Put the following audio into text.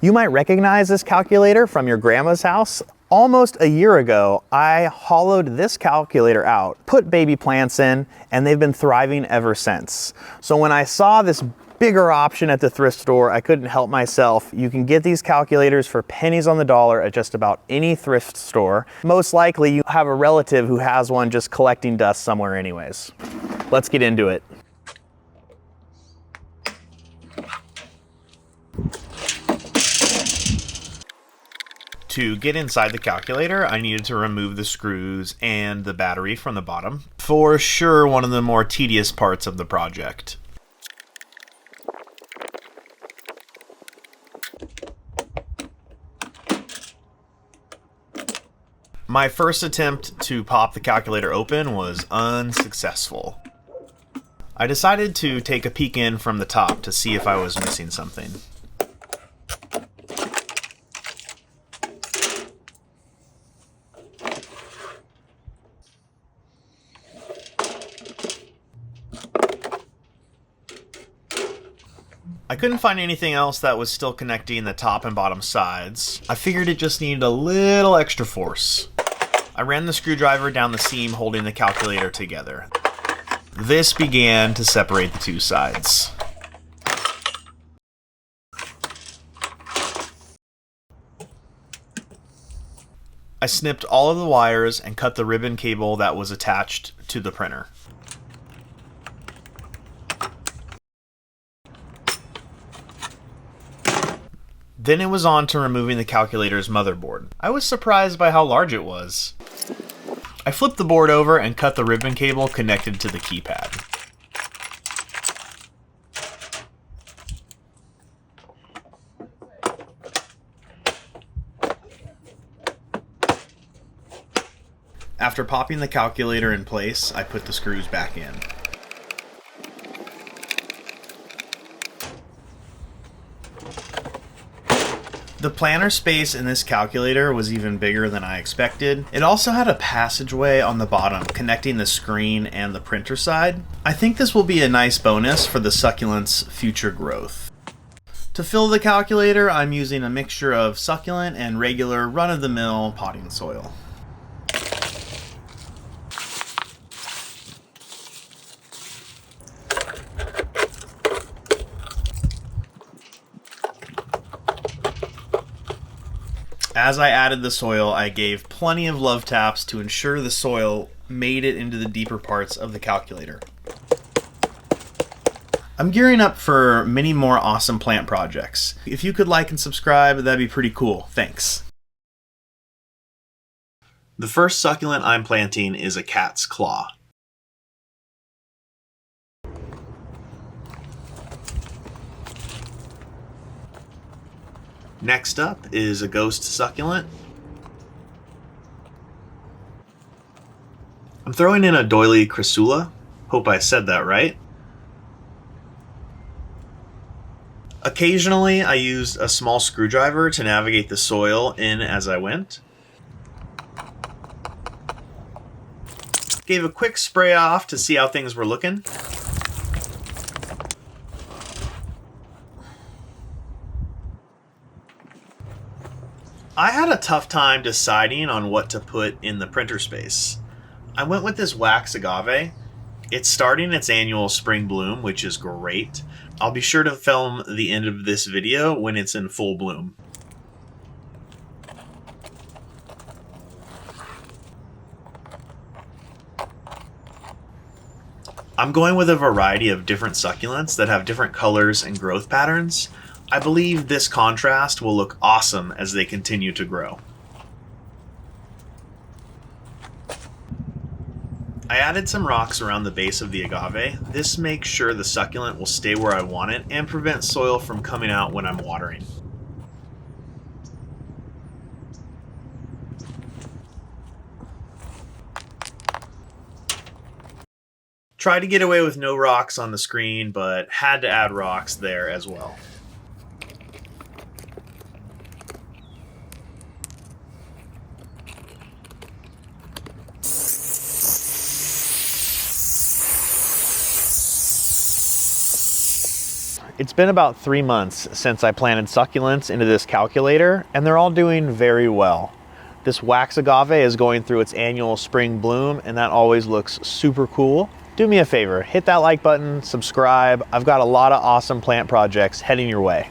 You might recognize this calculator from your grandma's house. Almost a year ago, I hollowed this calculator out, put baby plants in, and they've been thriving ever since. So when I saw this bigger option at the thrift store, I couldn't help myself. You can get these calculators for pennies on the dollar at just about any thrift store. Most likely you have a relative who has one just collecting dust somewhere anyways. Let's get into it. To get inside the calculator, I needed to remove the screws and the battery from the bottom. For sure, one of the more tedious parts of the project. My first attempt to pop the calculator open was unsuccessful. I decided to take a peek in from the top to see if I was missing something. I couldn't find anything else that was still connecting the top and bottom sides. I figured it just needed a little extra force. I ran the screwdriver down the seam holding the calculator together. This began to separate the two sides. I snipped all of the wires and cut the ribbon cable that was attached to the printer. Then it was on to removing the calculator's motherboard. I was surprised by how large it was. I flipped the board over and cut the ribbon cable connected to the keypad. After popping the calculator in place, I put the screws back in. The planner space in this calculator was even bigger than I expected. It also had a passageway on the bottom connecting the screen and the printer side. I think this will be a nice bonus for the Succulent's future growth. To fill the calculator, I'm using a mixture of Succulent and regular run-of-the-mill potting soil. As I added the soil, I gave plenty of love taps to ensure the soil made it into the deeper parts of the calculator. I'm gearing up for many more awesome plant projects. If you could like and subscribe, that'd be pretty cool. Thanks. The first succulent I'm planting is a cat's claw. Next up is a ghost succulent. I'm throwing in a doily crassula. Hope I said that right. Occasionally, I used a small screwdriver to navigate the soil in as I went. Gave a quick spray off to see how things were looking. I had a tough time deciding on what to put in the printer space. I went with this Wax Agave. It's starting its annual spring bloom, which is great. I'll be sure to film the end of this video when it's in full bloom. I'm going with a variety of different succulents that have different colors and growth patterns. I believe this contrast will look awesome as they continue to grow. I added some rocks around the base of the agave. This makes sure the succulent will stay where I want it and prevent soil from coming out when I'm watering. Tried to get away with no rocks on the screen, but had to add rocks there as well. It's been about 3 months since I planted succulents into this calculator, and they're all doing very well. This Wax Agave is going through its annual spring bloom, and that always looks super cool. Do me a favor, hit that like button, subscribe. I've got a lot of awesome plant projects heading your way.